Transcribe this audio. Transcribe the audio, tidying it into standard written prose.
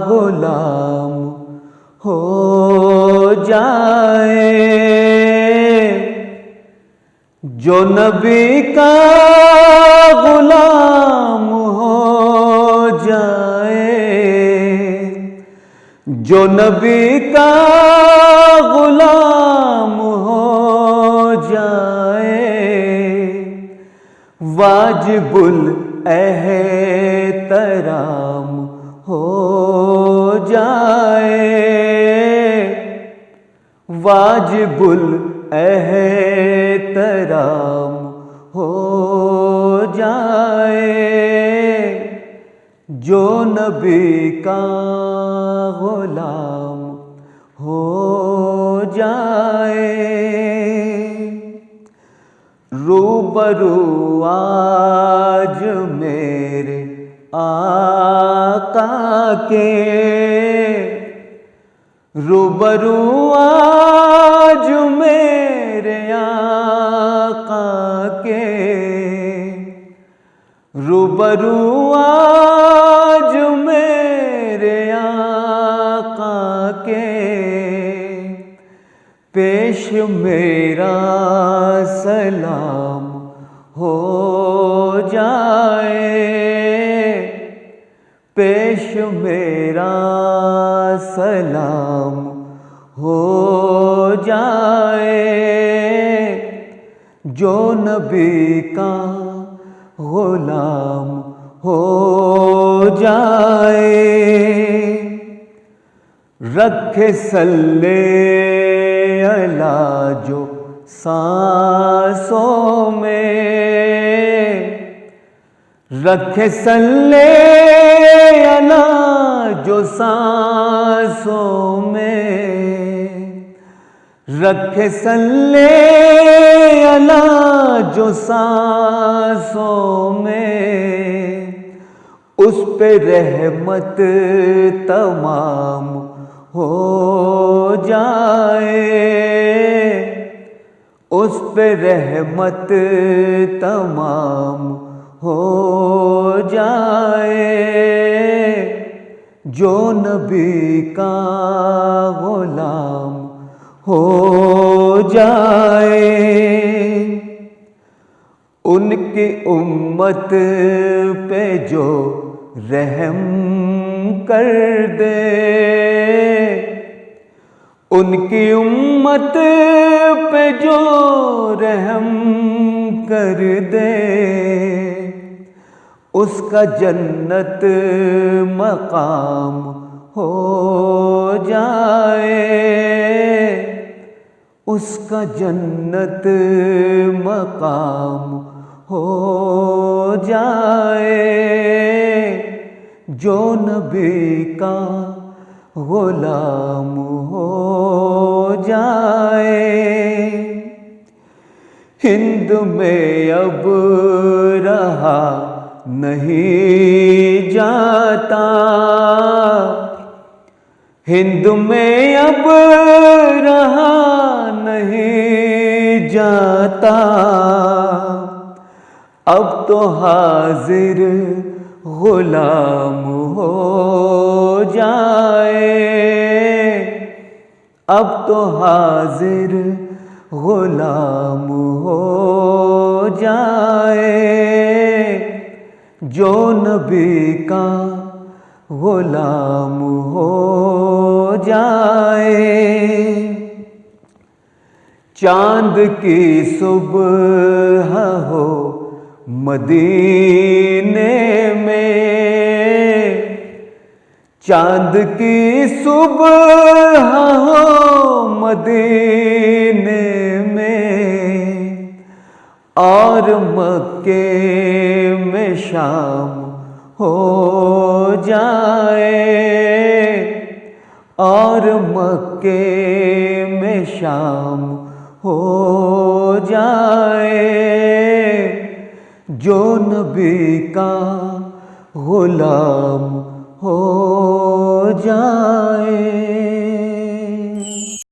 غلام ہو جائے، جو نبی کا غلام ہو جائے، جو نبی کا غلام ہو جائے، واجب الاحترام ہو جائے، واجب الاحترام ہو جائے، جو نبی کا غلام ہو جائے۔ روبرو آج میرے آقا کے، روبرو آج میرے آقا کے، روبرو آج میرے آقا کے، پیش میرا سلام ہو جائے، پیش میرا سلام ہو جائے، جو نبی کا غلام ہو جائے۔ رکھے صلی اللہ جو سانسوں میں، رکھے صلی اللہ جو سانسوں میں، رکھے صلی اللہ جو سانسوں میں، اس پہ رحمت تمام ہو جائے، اس پہ رحمت تمام ہو جائے، جو نبی کا غلام ہو جائے۔ ان کی امت پہ جو رحم کر دے، ان کی امت پہ جو رحم کر دے، اس کا جنت مقام ہو جائے، اس کا جنت مقام ہو جائے، جو نبی کا غلام ہو جائے۔ ہند میں اب رہا نہیں جاتا، ہند میں اب رہا نہیں جاتا، اب تو حاضر غلام ہو جائے، اب تو حاضر غلام ہو جائے، جو نبی کا غلام ہو جائے۔ چاند کی صبح ہو مدینے میں، چاند کی صبح ہو مدینے میں، اور مکے میں شام ہو جائے، اور مکے میں شام ہو جائے، جو نبی کا غلام ہو جائے۔